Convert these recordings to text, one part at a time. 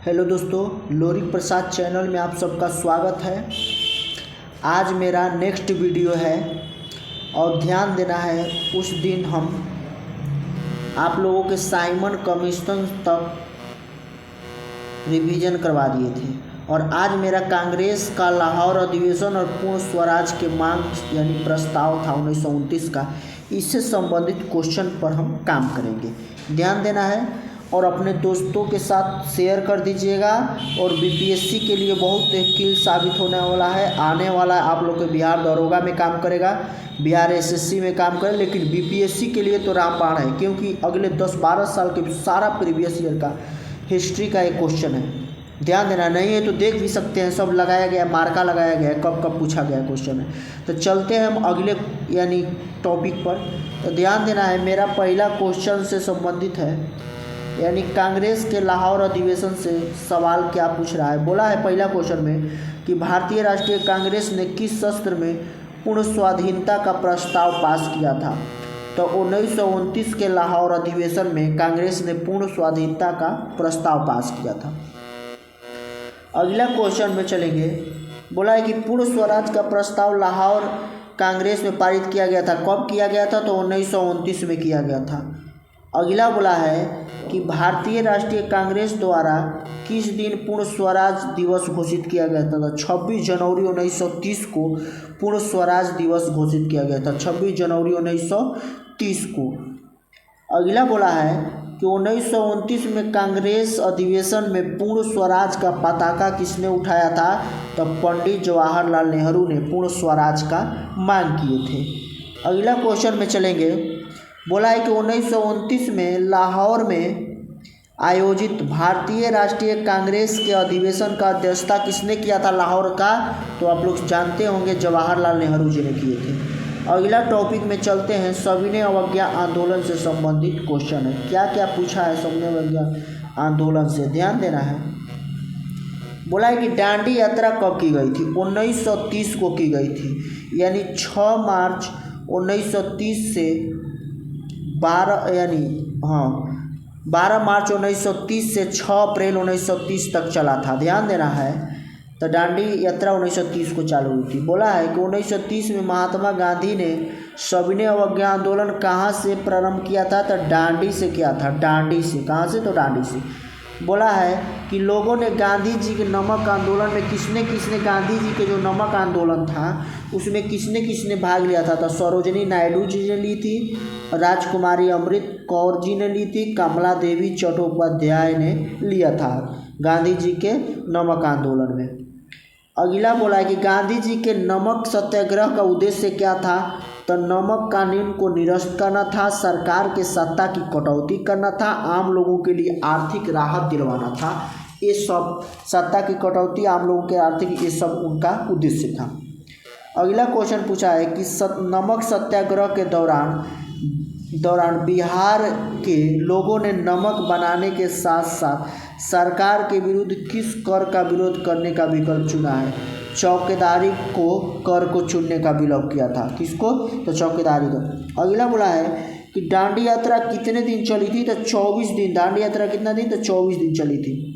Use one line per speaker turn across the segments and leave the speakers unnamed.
Hello दोस्तों, लोरी प्रसाद channel में आप सबका स्वागत है। आज मेरा नेक्स्ट वीडियो है और ध्यान देना है। उस दिन हम आप लोगों के साइमन कमीशन तक रिवीजन करवा दिए थे और आज मेरा कांग्रेस का लाहौर अधिवेशन और पूर्ण स्वराज के मांग यानी प्रस्ताव था 1929 का। इससे संबंधित क्वेश्चन पर हम काम करेंगे। ध्यान देना है और अपने दोस्तों के साथ शेयर कर दीजिएगा। और बीपीएससी के लिए बहुत कील साबित होने वाला है। आने वाला आप लोग के बिहार दरोगा में काम करेगा, बिहार एसएससी में काम करे, लेकिन बीपीएससी के लिए तो रामबाण है, क्योंकि अगले 10-12 साल के सारा प्रीवियस ईयर का हिस्ट्री का एक क्वेश्चन है। ध्यान देना, नहीं है तो देख भी सकते हैं, सब लगाया गया, मार्का लगाया गया है, कब कब पूछा गया क्वेश्चन है। तो चलते हैं हम अगले यानी टॉपिक पर। तो ध्यान देना है, मेरा पहला क्वेश्चन से संबंधित है, यानी कांग्रेस के लाहौर अधिवेशन से सवाल क्या पूछ रहा है। बोला है पहला क्वेश्चन में कि भारतीय राष्ट्रीय कांग्रेस ने किस सत्र में पूर्ण स्वाधीनता का प्रस्ताव पास किया था। तो 1929 के लाहौर अधिवेशन में कांग्रेस ने पूर्ण स्वाधीनता का प्रस्ताव पास किया था। अगला क्वेश्चन में चलेंगे। बोला है कि पूर्ण स्वराज का प्रस्ताव लाहौर कांग्रेस में पारित किया गया था। कब किया गया था? तो 1929 में किया गया था। अगला बोला है कि भारतीय राष्ट्रीय कांग्रेस द्वारा किस दिन पूर्ण स्वराज दिवस घोषित किया गया था। 26 जनवरी 1930 को पूर्ण स्वराज दिवस घोषित किया गया था, 26 जनवरी 1930 को। अगला बोला है कि 1929 में कांग्रेस अधिवेशन में पूर्ण स्वराज का पताका किसने उठाया था। तो पंडित जवाहरलाल नेहरू ने पूर्ण स्वराज का मांग किए थे। अगला क्वेश्चन में चलेंगे। बोला है कि 1929 में लाहौर में आयोजित भारतीय राष्ट्रीय कांग्रेस के अधिवेशन का अध्यक्षता किसने किया था लाहौर का। तो आप लोग जानते होंगे जवाहरलाल नेहरू जी ने किए थे। अगला टॉपिक में चलते हैं। सविनय अवज्ञा आंदोलन से संबंधित क्वेश्चन है। क्या क्या पूछा है सविनय अवज्ञा आंदोलन से, ध्यान देना है। बोला है कि दांडी यात्रा कब की गई थी। 1930 को की गई थी, यानी 6 मार्च 1930 से 12 मार्च 1930 से 6 अप्रैल 1930 तक चला था। ध्यान देना है। तो दांडी यात्रा 1930 को चालू हुई थी। बोला है कि 1930 में महात्मा गांधी ने सविनय अवज्ञा आंदोलन कहाँ से प्रारंभ किया था। तो दांडी से किया था। दांडी से, कहाँ से? तो दांडी से। बोला है कि लोगों ने गांधी जी के नमक आंदोलन में किसने किसने गांधी जी के जो नमक आंदोलन था उसमें किसने किसने भाग लिया था। तो सरोजनी नायडू जी ने ली थी, राजकुमारी अमृत कौर जी ने ली थी, कमला देवी चट्टोपाध्याय ने लिया था गांधी जी के नमक आंदोलन में। अगला बोला है कि गांधी जी के नमक सत्याग्रह का उद्देश्य क्या था। तो नमक कानून को निरस्त करना था, सरकार के सत्ता की कटौती करना था, आम लोगों के लिए आर्थिक राहत दिलवाना था। ये सब सत्ता की कटौती, आम लोगों के आर्थिक, ये सब उनका उद्देश्य था। अगला क्वेश्चन पूछा है कि नमक सत्याग्रह के दौरान बिहार के लोगों ने नमक बनाने के साथ साथ सरकार के विरुद्ध किस कर का विरोध करने का विकल्प चुना है। चौकीदारी को कर को चुनने का विकल्प किया था। किसको? तो चौकीदारी को। अगला बोला है कि दांडी यात्रा कितने दिन चली थी। तो 24 दिन। दांडी यात्रा कितना दिन? तो 24 दिन चली थी।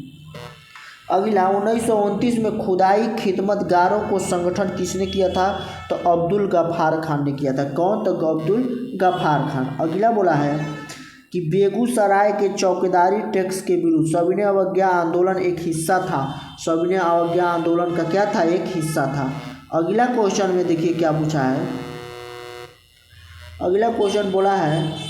अगला 1929 में खुदाई खिदमतगारों को संगठन किसने किया था। तो अब्दुल गफ्फार खान ने किया था। कौन? तो अब्दुल गफ्फार खान। अगला बोला है कि बेगूसराय के चौकीदारी टैक्स के विरुद्ध सविनय अवज्ञा आंदोलन एक हिस्सा था। सविनय अवज्ञा आंदोलन का क्या था? एक हिस्सा था। अगला क्वेश्चन में देखिए क्या पूछा है। अगला क्वेश्चन बोला है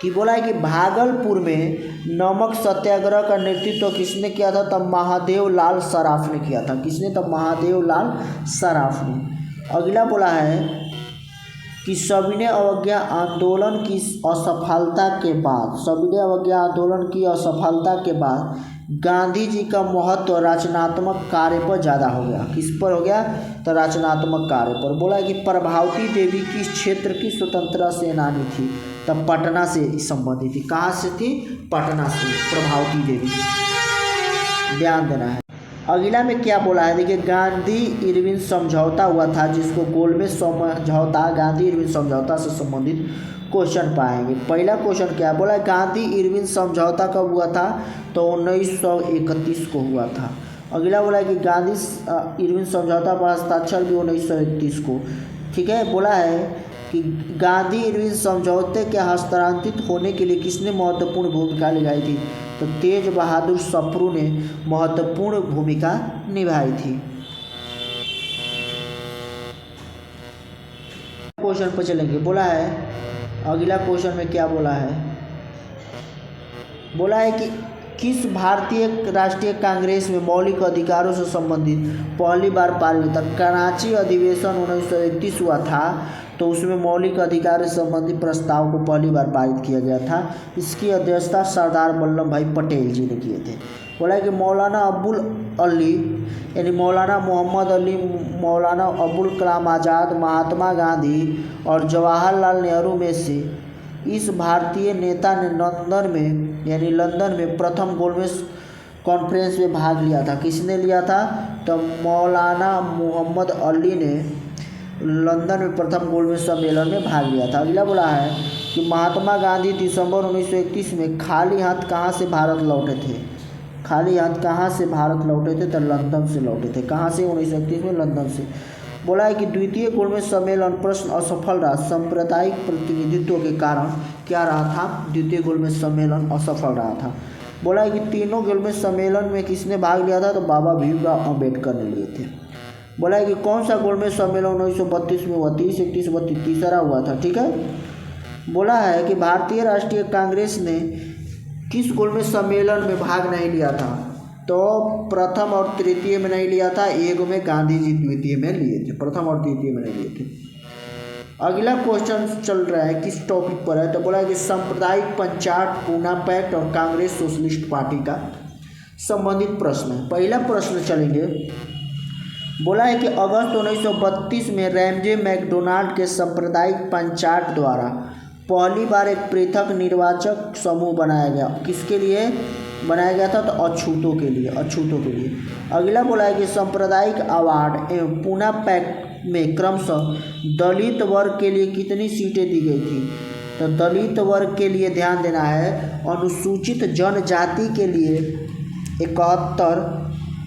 कि भागलपुर में नमक सत्याग्रह का नेतृत्व किसने किया था। तब महादेव लाल सराफ ने किया था। किसने? तब महादेव लाल सराफ ने। अगला बोला है कि सविनय अवज्ञा आंदोलन की असफलता के बाद, सविनय अवज्ञा आंदोलन की असफलता के बाद गांधी जी का महत्व रचनात्मक कार्य पर ज़्यादा हो गया। किस पर हो गया? तो रचनात्मक कार्य पर। बोला है कि प्रभावती देवी किस क्षेत्र की स्वतंत्रता सेनानी थी। तब पटना से संबंधित थी। कहाँ से थी? पटना से प्रभावती देवी। ध्यान देना है। अगला में क्या बोला है देखिए। गांधी इरविन समझौता हुआ था, जिसको गोलमेज समझौता, गांधी इरविन समझौता से संबंधित क्वेश्चन पाएंगे। पहला क्वेश्चन क्या बोला, गांधी इरविन समझौता कब हुआ था, तो 1931 को हुआ था। अगला बोला कि गांधी इरविन समझौता पर हस्ताक्षर भी 1931 को। ठीक है, बोला है कि गांधी इरविन समझौते के हस्तांतरित होने के लिए किसने महत्वपूर्ण भूमिका निभाई थी, तो तेज बहादुर सप्रू ने महत्वपूर्ण भूमिका निभाई थी। क्वेश्चन पर चलेंगे। बोला है अगला क्वेश्चन में क्या बोला है, बोला है कि किस भारतीय राष्ट्रीय कांग्रेस में मौलिक अधिकारों से संबंधित पहली बार पारित हुआ था। कराची अधिवेशन 1931 हुआ था, तो उसमें मौलिक अधिकार से संबंधित प्रस्ताव को पहली बार पारित किया गया था। इसकी अध्यक्षता सरदार वल्लभ भाई पटेल जी ने किए थे। बोला है कि मौलाना अबुल अली यानी मौलाना मोहम्मद अली, मौलाना अबुल कलाम आज़ाद, महात्मा गांधी और जवाहरलाल नेहरू में से इस भारतीय नेता ने लंदन में प्रथम गोलमेज कॉन्फ्रेंस में भाग लिया था। किसने लिया था, तो मौलाना मोहम्मद अली ने लंदन में प्रथम गोलमेज सम्मेलन में भाग लिया था। अगला बोला है कि महात्मा गांधी दिसंबर 1931 में खाली हाथ कहाँ से भारत लौटे थे। खाली हाथ कहाँ से भारत लौटे थे, तो लंदन से लौटे थे। कहाँ से, 1931 में लंदन से। बोला है कि द्वितीय गोलमेज सम्मेलन प्रश्न असफल रहा, सांप्रदायिक प्रतिनिधित्व के कारण क्या रहा था, द्वितीय गोलमेज सम्मेलन असफल रहा था। बोला है कि तीनों गोलमेज सम्मेलन में किसने भाग लिया था, तो बाबा भीमराव अम्बेडकर ने लिए थे। बोला है कि कौन सा गोलमेज सम्मेलन 1932 में हुआ, 30, 31, 32 तीसरा हुआ था। ठीक है, बोला है कि भारतीय राष्ट्रीय कांग्रेस ने किस गोलमेज सम्मेलन में भाग नहीं लिया था, तो प्रथम और तृतीय में नहीं लिया था, एक में गांधी जी द्वितीय में लिए थे, प्रथम और तृतीय में नहीं लिए थे। अगला क्वेश्चन चल रहा है किस टॉपिक पर है, तो बोला है कि सांप्रदायिक पंचायत, पूना पैक्ट और कांग्रेस सोशलिस्ट पार्टी का संबंधित प्रश्न है। पहला प्रश्न चलेंगे। बोला है कि अगस्त 1932 में रैमजे मैकडोनाल्ड के सांप्रदायिक पंचायत द्वारा पहली बार एक पृथक निर्वाचक समूह बनाया गया। किसके लिए बनाया गया था, तो अछूतों के लिए। अगला बोला है कि सांप्रदायिक अवार्ड एवं पूना पैक्ट में क्रमशः दलित वर्ग के लिए कितनी सीटें दी गई थी, तो दलित वर्ग के लिए ध्यान देना है, अनुसूचित जनजाति के लिए 71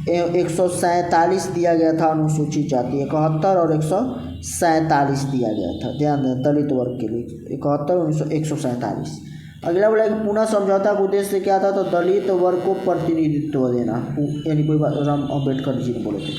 एवं 147 दिया गया था। अनुसूचित जाति 71 और 147 दिया गया था। ध्यान दें, दलित वर्ग के लिए 71 और 147। अगला बोला कि पूना समझौता का उद्देश्य क्या था, तो दलित वर्ग को प्रतिनिधित्व देना, यानी कोई राम अम्बेडकर जी ने बोले थे।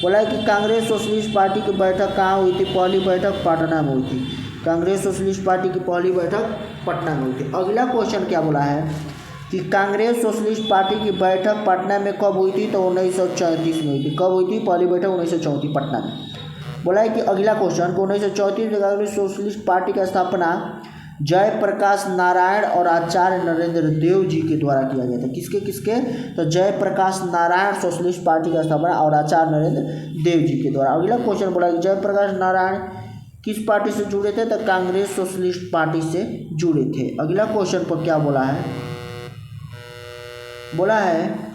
बोला है कि कांग्रेस सोशलिस्ट पार्टी की बैठक कहाँ हुई थी, पहली बैठक पटना में हुई थी। कांग्रेस सोशलिस्ट पार्टी की पहली बैठक पटना में हुई थी। अगला क्वेश्चन क्या बोला है कि कांग्रेस सोशलिस्ट पार्टी की बैठक पटना में कब हुई थी, तो 1934 में हुई थी। कब हुई थी, पहली बैठक 1934 पटना में। बोला है कि अगला क्वेश्चन को 1934 में कांग्रेस सोशलिस्ट पार्टी की स्थापना जयप्रकाश नारायण और आचार्य नरेंद्र देव जी के द्वारा किया गया था। किसके, तो जयप्रकाश नारायण सोशलिस्ट पार्टी का स्थापना और आचार्य नरेंद्र देव जी के द्वारा। अगला क्वेश्चन बोला कि जयप्रकाश नारायण किस पार्टी से जुड़े थे, तो कांग्रेस सोशलिस्ट पार्टी से जुड़े थे। अगला क्वेश्चन पर क्या बोला है, बोला है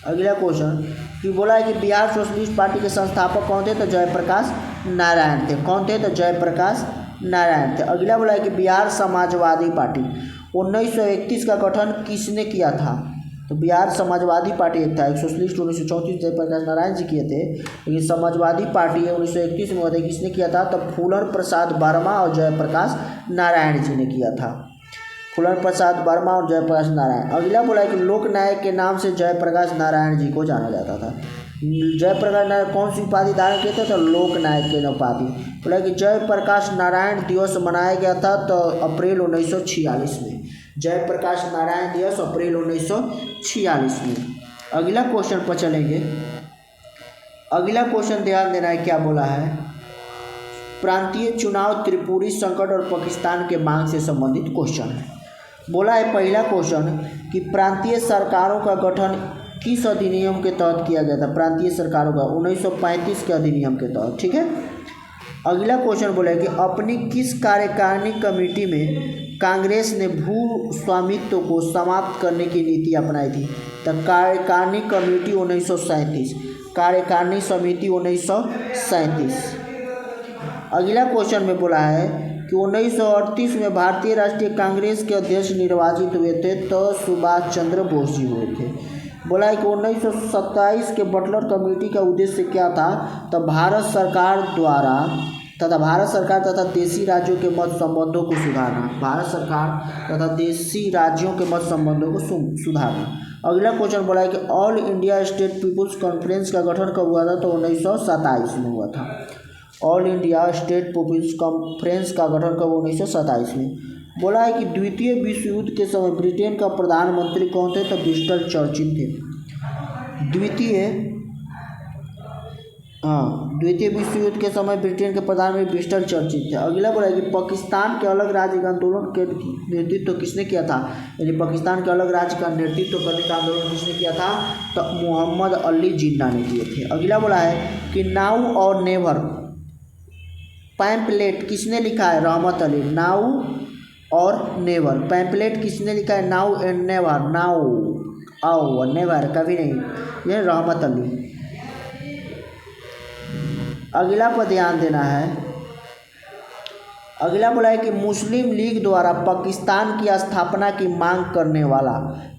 अगला क्वेश्चन कि बोला है कि बिहार सोशलिस्ट पार्टी के संस्थापक कौन थे, तो जयप्रकाश नारायण थे। कौन थे, तो जयप्रकाश नारायण थे। अगला बोला है कि बिहार समाजवादी पार्टी 1931 का गठन किसने किया था, तो बिहार समाजवादी पार्टी एक था। एक सोशलिस्ट 1934 जयप्रकाश नारायण जी किए थे, लेकिन समाजवादी पार्टी 1931 में होते किसने किया था, तो फूलन प्रसाद वर्मा और जयप्रकाश नारायण जी ने किया था। फूलन प्रसाद वर्मा और जयप्रकाश नारायण। अगला बोला है कि लोक नायक के नाम से जयप्रकाश नारायण जी को जाना जाता था। जयप्रकाश नारायण कौन सी उपाधि धारण किए थे, तो लोक नायक के उपाधि। बोला कि जयप्रकाश नारायण दिवस मनाया गया था, तो अप्रैल 1946 में। जयप्रकाश नारायण दिवस अप्रैल 1946 में। अगला क्वेश्चन पर चलेंगे। अगला क्वेश्चन ध्यान देना है, क्या बोला है, प्रांतीय चुनाव, त्रिपुरी संकट और पाकिस्तान के मांग से संबंधित क्वेश्चन है। बोला है पहला क्वेश्चन कि प्रांतीय सरकारों का गठन किस अधिनियम के तहत किया गया था। प्रांतीय सरकारों का 1935 के अधिनियम के तहत। ठीक है, अगला क्वेश्चन बोला है कि अपनी किस कार्यकारिणी कमेटी में कांग्रेस ने भू स्वामित्व को समाप्त करने की नीति अपनाई थी, तो कार्यकारिणी कमेटी 1937, कार्यकारिणी समिति 1937। अगला क्वेश्चन में बोला है कि 1938 में भारतीय राष्ट्रीय कांग्रेस के अध्यक्ष निर्वाचित हुए थे तो सुभाष चंद्र बोस जी हुए थे। बोला है कि 1927 के बटलर कमेटी का उद्देश्य क्या था, तो भारत सरकार तथा देशी राज्यों के मत संबंधों को सुधारना। भारत सरकार तथा देशी राज्यों के मत संबंधों को सुधारना। अगला क्वेश्चन बोला है कि All India State People's Conference का गठन कब हुआ था, तो 1927 में हुआ था। All India State People's Conference का गठन कब, 1927 में। बोला है कि द्वितीय विश्व युद्ध के समय ब्रिटेन का प्रधानमंत्री कौन थे, तो विंस्टन चर्चिल थे। द्वितीय विश्व युद्ध के समय ब्रिटेन के प्रधानमंत्री विंस्टन चर्चिल थे। अगला बोला है कि पाकिस्तान के अलग राज्य का आंदोलन के नेतृत्व किसने किया था, यानी पाकिस्तान के अलग राज्य का नेतृत्व करने का आंदोलन किसने किया था, तो मोहम्मद अली जिन्ना ने किए थे। अगला बोला है कि नाउ और नेवर पैम्पलेट किसने लिखा है, रहमत अली। नाउ और नेवर पैम्पलेट किसने लिखा है, नाउ एंड नेवर, नाउ और नेवर कभी नहीं, यह रहमत अली। अगला पर ध्यान देना है। अगला बोला है कि मुस्लिम लीग द्वारा पाकिस्तान की स्थापना की मांग करने वाला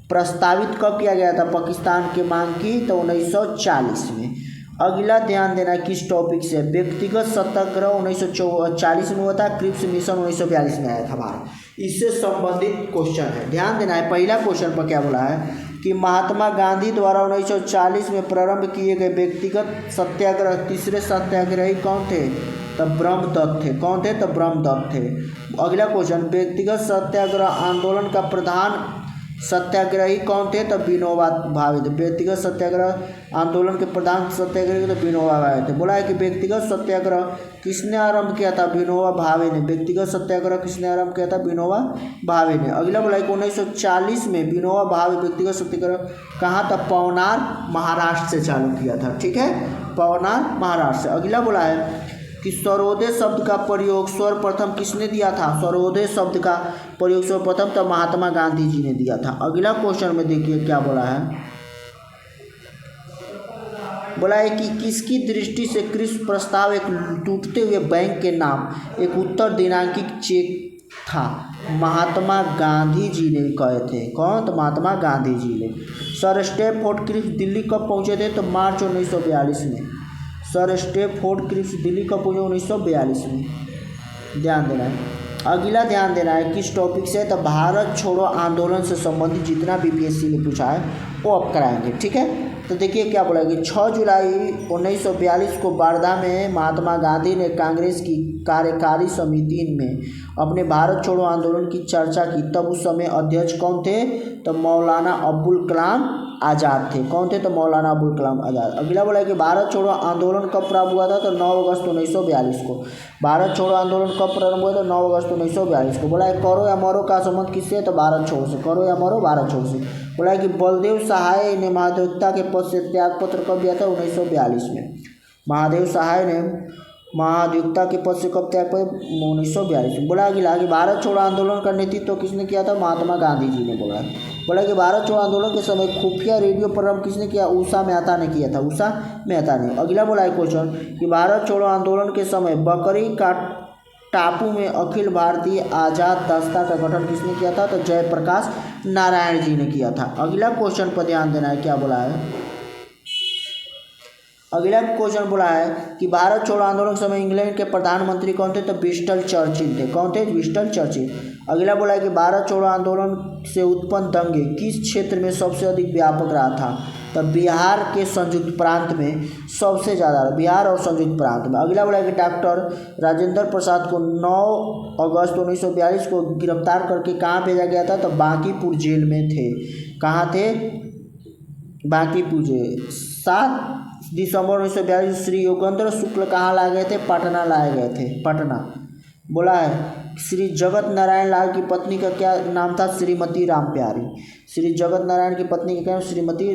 प्रस्तावित कब किया गया था, पाकिस्तान की मांग की, तो 1940 में। अगला ध्यान देना है किस टॉपिक से, व्यक्तिगत सत्याग्रह 1940 में हुआ था, क्रिप्स मिशन 1942 में आया था भारत, इससे संबंधित क्वेश्चन है, ध्यान देना है। पहला क्वेश्चन पर क्या बोला है कि महात्मा गांधी द्वारा 1940 में प्रारंभ किए गए व्यक्तिगत सत्याग्रह तीसरे सत्याग्रही कौन थे, तो ब्रह्मदत्त थे। कौन थे, तो ब्रह्मदत्त थे। अगला क्वेश्चन, व्यक्तिगत सत्याग्रह आंदोलन का प्रधान सत्याग्रही कौन थे, तो विनोबा भावे थे। व्यक्तिगत सत्याग्रह आंदोलन के प्रधान सत्याग्रही तो विनोबा भावे थे। बोला है कि व्यक्तिगत सत्याग्रह किसने आरंभ किया था, विनोबा भावे ने। व्यक्तिगत सत्याग्रह किसने आरंभ किया था, विनोबा भावे ने। अगला बोला है कि 1940 में विनोबा भावे व्यक्तिगत सत्याग्रह कहाँ था, पवनार महाराष्ट्र से चालू किया था। ठीक है, पवनार महाराष्ट्र से। अगला बोला है कि सर्वोदय शब्द का प्रयोग सर्वप्रथम किसने दिया था, सर्वोदय शब्द का प्रयोग सर्वप्रथम तो महात्मा गांधी जी ने दिया था। अगला क्वेश्चन में देखिए क्या बोला है, बोला है कि किसकी दृष्टि से क्रिप्स प्रस्ताव एक टूटते हुए बैंक के नाम एक उत्तर दिनांकित चेक था, महात्मा गांधी जी ने कहे थे। कौन, तो महात्मा गांधी जी ने। सर स्टैफोर्ड क्रिप्स दिल्ली कब पहुंचे थे, तो मार्च 1942 में। सर स्टैफोर्ड क्रिप्स दिल्ली कब पहुंचे, 1942 में, ध्यान देना है। अगला ध्यान देना है किस टॉपिक से, तो भारत छोड़ो आंदोलन से संबंधित जितना बीपीएससी ने पूछा है वो अब कराएंगे। ठीक है, तो देखिए क्या बोला कि 6 जुलाई 1942 को वार्धा में महात्मा गांधी ने कांग्रेस की कार्यकारी समिति में अपने भारत छोड़ो आंदोलन की चर्चा की। तब उस समय अध्यक्ष कौन थे, तो मौलाना अबुल कलाम आज़ाद थे। कौन थे, तो मौलाना अबुल कलाम आज़ाद। अगला बोला कि भारत छोड़ो आंदोलन कब प्रारंभ हुआ था, तो 9 अगस्त 1942 को। भारत छोड़ो आंदोलन कब प्रारंभ हुआ था, 9 अगस्त 1942 को। बोला है करो या मरो का संबंध किससे, तो भारत छोड़ो से। करो या मरो, भारत छोड़ो से। बोला है कि बलदेव सहाय ने महाधिवक्ता के पद से त्यागपत्र कब दिया था, 1942 में। महादेव सहाय ने महाधिवक्ता के पद से कब त्याग पाए, 1942 में। बोला अगला कि भारत छोड़ो आंदोलन का नेतृत्व किसने किया था, महात्मा गांधी जी ने। बोला कि भारत छोड़ो आंदोलन के समय खुफिया रेडियो प्रारंभ किसने किया, उषा मेहता ने किया था। उषा मेहता ने। अगला बोला है क्वेश्चन कि भारत छोड़ो आंदोलन के समय बकरी का टापू में अखिल भारतीय आज़ाद दस्ता का गठन किसने किया था, तो जयप्रकाश नारायण जी ने किया था। अगला क्वेश्चन पर ध्यान देना है क्या बोला है। अगला क्वेश्चन बोला है कि भारत छोड़ो आंदोलन के समय इंग्लैंड के प्रधानमंत्री कौन थे, तो विंस्टन चर्चिल थे। कौन थे, विंस्टन चर्चिल। अगला बोला है कि भारत छोड़ो आंदोलन से उत्पन्न दंगे किस क्षेत्र में सबसे अधिक व्यापक रहा था, तो बिहार के संयुक्त प्रांत में सबसे ज़्यादा, बिहार और संयुक्त प्रांत में। अगला बोला है कि डॉक्टर राजेंद्र प्रसाद को 9 अगस्त 1942 को गिरफ्तार करके कहाँ भेजा गया था, तो बांकीपुर जेल में थे। कहाँ थे, बांकीपुर जेल। 7 दिसंबर 1942 श्री योगेंद्र शुक्ल कहाँ लाए गए थे, पटना लाए गए थे, पटना। बोला है श्री जगत नारायण लाल की पत्नी का क्या नाम था, श्रीमती रामप्यारी। श्री जगत नारायण की पत्नी का क्या, श्रीमती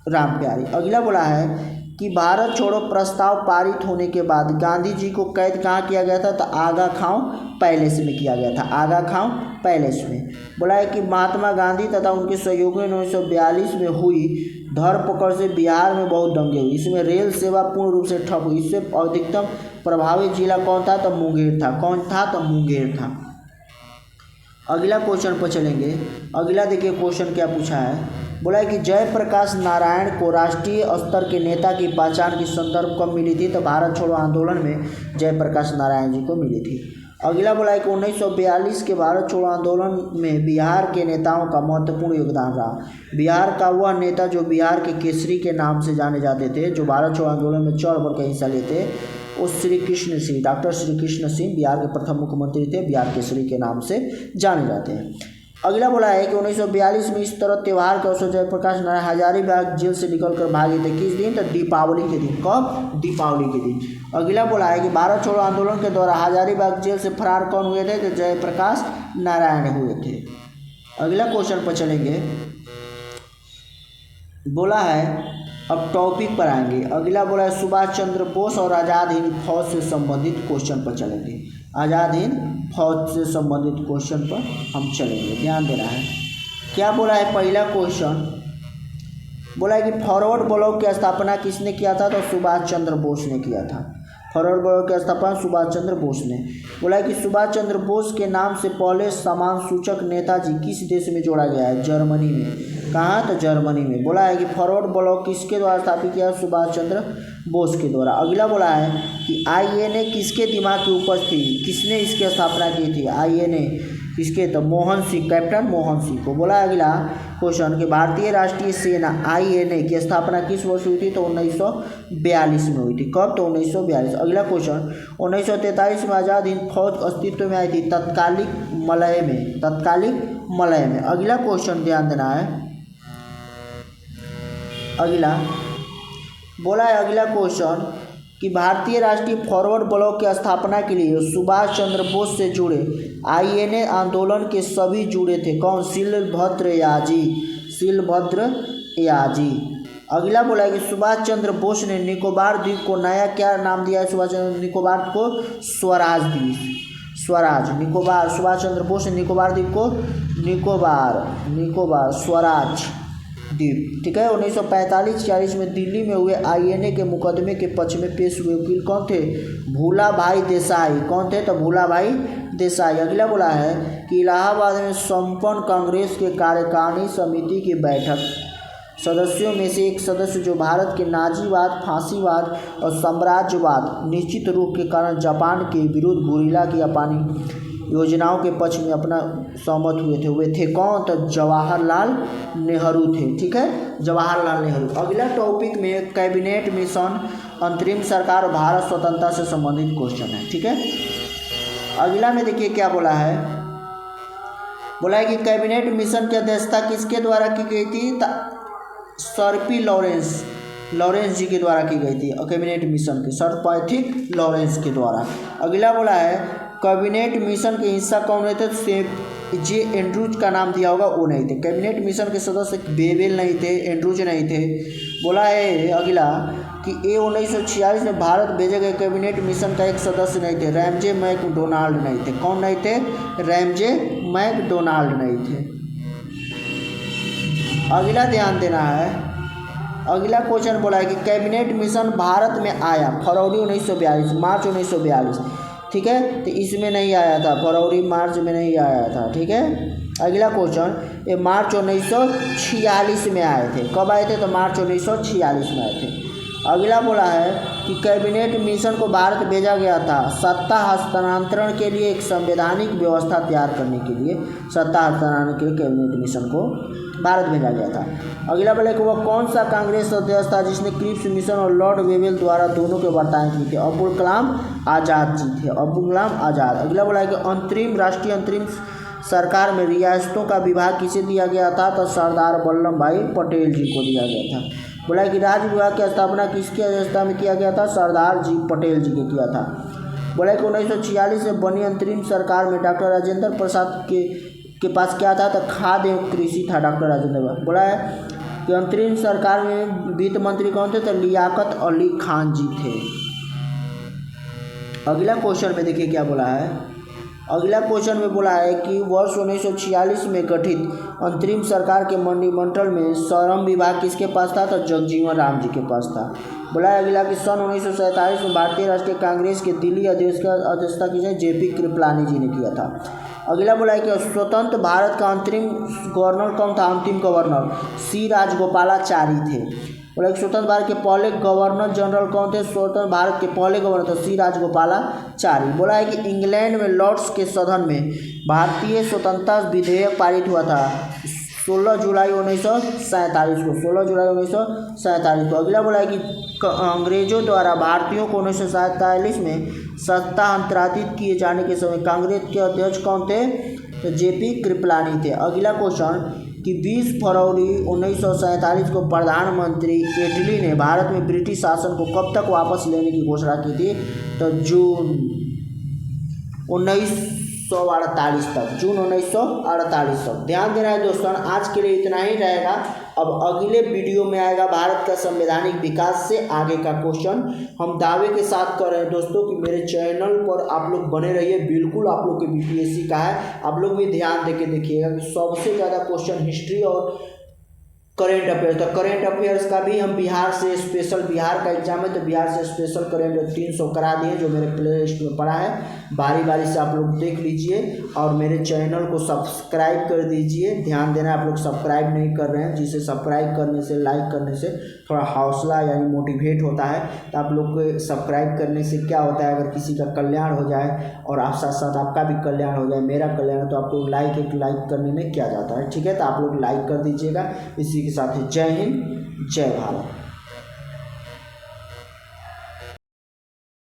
रामप्यारी। अगला बोला है कि भारत छोड़ो प्रस्ताव पारित होने के बाद गांधी जी को कैद कहाँ किया गया था, तो आगा खां पैलेस में किया गया था, आगा खां पैलेस में। बोला है कि महात्मा गांधी तथा उनके सहयोगियों ने 1942 में हुई धरपकड़ से बिहार में बहुत दंगे हुए। इसमें रेल सेवा पूर्ण रूप से ठप हुई। इससे अधिकतम प्रभावित जिला कौन था? तो मुंगेर था। कौन था? तो मुंगेर था। अगला क्वेश्चन पर चलेंगे। अगला देखिए क्वेश्चन क्या पूछा है, बोला है कि जयप्रकाश नारायण को राष्ट्रीय स्तर के नेता की पहचान की संदर्भ कब मिली थी? तो भारत छोड़ो आंदोलन में जयप्रकाश नारायण जी को मिली थी। अगला बोला है कि 1942 के भारत छोड़ो आंदोलन में बिहार के नेताओं का महत्वपूर्ण योगदान रहा। बिहार का वह नेता जो बिहार के केसरी के नाम से जाने जाते थे, जो भारत छोड़ो आंदोलन में चढ़ बढ़ कर हिस्सा लेते, वो श्री कृष्ण सिंह, डॉक्टर श्री कृष्ण सिंह बिहार के प्रथम मुख्यमंत्री थे, बिहार केसरी के नाम से जाने जाते हैं। अगला बोला है कि 1942 में इस तरह त्यौहार के अवसर जयप्रकाश नारायण हजारीबाग जेल से निकलकर भागे थे। किस दिन? तो दीपावली के दिन। कब? दीपावली के दिन। अगला बोला है कि भारत छोड़ो आंदोलन के दौरान हजारीबाग जेल से फरार कौन हुए थे? तो जयप्रकाश नारायण हुए थे। अगला क्वेश्चन पर चलेंगे। बोला है, अब टॉपिक पर आएंगे। अगला बोला है सुभाष चंद्र बोस और आज़ाद हिंद फौज से संबंधित क्वेश्चन पर चलेंगे। आज़ाद हिंद फौज से संबंधित क्वेश्चन पर हम चलेंगे, ध्यान देना है। क्या बोला है? पहला क्वेश्चन बोला है कि फॉरवर्ड ब्लॉक की स्थापना किसने किया था? तो सुभाष चंद्र बोस ने किया था। फॉरवर्ड ब्लॉक की स्थापना सुभाष चंद्र बोस ने। बोला है कि सुभाष चंद्र बोस के नाम से पहले समान सूचक नेताजी किस देश में जोड़ा गया है? जर्मनी में। कहाँ? तो जर्मनी में। बोला है कि फॉरवर्ड ब्लॉक किसके द्वारा स्थापित किया? सुभाष चंद्र बोस के द्वारा। अगला बोला है कि INA किसके दिमाग की उपज थी? किसने इसकी स्थापना की थी? INA किसके? तो मोहन सिंह, कैप्टन मोहन सिंह को। बोला अगला क्वेश्चन कि भारतीय राष्ट्रीय सेना INA की स्थापना किस वर्ष हुई थी? तो 1942 में हुई थी। कब? तो 1942। अगला क्वेश्चन 1943 में आज़ाद हिंद फौज अस्तित्व में आई थी तत्कालिक मलय में। तत्कालिक मलय में। अगला क्वेश्चन ध्यान देना है। अगला बोला है, अगला क्वेश्चन कि भारतीय राष्ट्रीय फॉरवर्ड ब्लॉक की स्थापना के लिए सुभाष चंद्र बोस से जुड़े INA आंदोलन के सभी जुड़े थे। कौन? शीलभद्र याजी। शीलभद्र याजी। अगला बोला है कि सुभाष चंद्र बोस ने निकोबार द्वीप को नया क्या नाम दिया है? सुभाष चंद्र निकोबार को स्वराज द्वीप। स्वराज निकोबार। सुभाष चंद्र बोस ने निकोबार द्वीप को निकोबार स्वराज द्वीप। ठीक है। 1945-46 में दिल्ली में हुए INA के मुकदमे के पक्ष में पेश हुए वकील कौन थे? भूलाभाई देसाई। कौन थे? तो भूलाभाई देसाई। अगला बोला है कि इलाहाबाद में संपन्न कांग्रेस के कार्यकारिणी समिति की बैठक सदस्यों में से एक सदस्य जो भारत के नाजीवाद, फांसीवाद और साम्राज्यवाद निश्चित रूप के कारण जापान के विरुद्ध गुरिल्ला की जापानी योजनाओं के पक्ष में अपना सहमत हुए थे, वे थे कौन? तो जवाहरलाल नेहरू थे। ठीक है, जवाहरलाल नेहरू। अगला टॉपिक में कैबिनेट मिशन, अंतरिम सरकार और भारत स्वतंत्रता से संबंधित क्वेश्चन है। ठीक है। अगला में देखिए क्या बोला है। बोला है कि कैबिनेट मिशन की अध्यक्षता किसके द्वारा की गई थी? सर पी लॉरेंस जी के द्वारा की गई थी। कैबिनेट मिशन के सर पैट्रिक लॉरेंस के द्वारा। अगला बोला है कैबिनेट मिशन के हिस्सा कौन हुए थे? जे एंड्रूज का नाम दिया होगा वो नहीं थे। कैबिनेट मिशन के सदस्य बेबेल नहीं थे, एंड्रूज नहीं थे। बोला है अगला कि 1946 में भारत भेजे गए कैबिनेट मिशन का एक सदस्य नहीं थे, रैमजे मैकडोनाल्ड नहीं थे। कौन नहीं थे? रैमजे मैकडोनाल्ड नहीं थे। अगला ध्यान देना है। अगला क्वेश्चन बोला है कि कैबिनेट मिशन भारत में आया फरवरी 1942, मार्च 1942। ठीक है, तो इसमें नहीं आया था, फरवरी मार्च में नहीं आया था। ठीक है। अगला क्वेश्चन, ये मार्च 1946 में आए थे। कब आए थे? तो मार्च 1946 में आए थे। अगला बोला है कि कैबिनेट मिशन को भारत भेजा गया था सत्ता हस्तांतरण के लिए, एक संवैधानिक व्यवस्था तैयार करने के लिए सत्ता हस्तांतरण के लिए कैबिनेट मिशन को भारत भेजा गया था। अगला बोला कि वह कौन सा कांग्रेस सदस्य था जिसने क्रिप्स मिशन और लॉर्ड वेवेल द्वारा दोनों के वर्ताएं की थे? अब्दुल कलाम आज़ाद जी थे, अब्दुल कलाम आज़ाद। अगला बोला है कि राष्ट्रीय अंतरिम सरकार में रियासतों का विभाग किसे दिया गया था? तो सरदार वल्लभ भाई पटेल जी को दिया गया था। बोला है कि राज्य विभाग की स्थापना किसकी अध्यक्षता में किया गया था? सरदार जी पटेल जी के किया था। बोला है कि 1946 में बनी अंतरिम सरकार में डॉक्टर राजेंद्र प्रसाद के पास क्या था? तो खाद्य एवं कृषि था डॉक्टर राजेंद्र। बोला है कि अंतरिम सरकार में वित्त मंत्री कौन थे? तो लियाकत अली खान जी थे। अगला क्वेश्चन में देखिए क्या बोला है। अगला क्वेश्चन में बोला है कि वर्ष 1946 में गठित अंतरिम सरकार के मंत्रिमंडल में श्रम विभाग किसके पास था? तो जगजीवन राम जी के पास था। बोला है अगला कि सन 1947 में भारतीय राष्ट्रीय कांग्रेस के दिल्ली अध्यक्षता किसने? जेपी कृपलानी जी ने किया था। अगला बोला है कि स्वतंत्र भारत का अंतरिम गवर्नर कौन था? अंतिम गवर्नर सी राजगोपालाचारी थे। बोला कि स्वतंत्र भारत के पहले गवर्नर जनरल कौन थे? स्वतंत्र भारत के पहले गवर्नर थे सी राजगोपालाचारी। बोला है कि इंग्लैंड में लॉर्ड्स के सदन में भारतीय स्वतंत्रता विधेयक पारित हुआ था 16 जुलाई 1947 को। 16 जुलाई 1947 को। अगला बोला है कि अंग्रेजों द्वारा भारतीयों को 1947 में सत्ता अंतराधित किए जाने के समय कांग्रेस के अध्यक्ष कौन थे? तो जेपी कृपलानी थे। अगला क्वेश्चन कि 20 फरवरी 1947 को प्रधानमंत्री एटली ने भारत में ब्रिटिश शासन को कब तक वापस लेने की घोषणा की थी? तो जून 1948 तक। जून 1948 तक। ध्यान देना है दोस्तों, आज के लिए इतना ही रहेगा। अब अगले वीडियो में आएगा भारत का संवैधानिक विकास से आगे का क्वेश्चन। हम दावे के साथ कर रहे हैं दोस्तों कि मेरे चैनल पर आप लोग बने रहिए, बिल्कुल आप लोग के बीपीएससी का है। आप लोग भी ध्यान देके देखिएगा कि सबसे ज़्यादा क्वेश्चन हिस्ट्री और करेंट अफेयर्स। तो करेंट अफेयर्स का भी हम बिहार से स्पेशल, बिहार का एग्जाम है तो बिहार से स्पेशल करेंट 300 करा दिए जो मेरे प्ले लिस्ट में पड़ा है। बारी बारी से आप लोग देख लीजिए और मेरे चैनल को सब्सक्राइब कर दीजिए। ध्यान देना, आप लोग सब्सक्राइब नहीं कर रहे हैं, जिसे सब्सक्राइब करने से, लाइक करने से थोड़ा हौसला यानी मोटिवेट होता है। तो आप लोग को सब्सक्राइब करने से क्या होता है, अगर किसी का कल्याण हो जाए और आप साथ साथ आपका भी कल्याण हो जाए, मेरा कल्याण, तो आप लोग एक लाइक करने में क्या जाता है। ठीक है, तो आप लोग लाइक कर दीजिएगा। इसी के साथ ही जय हिंद, जय भारत।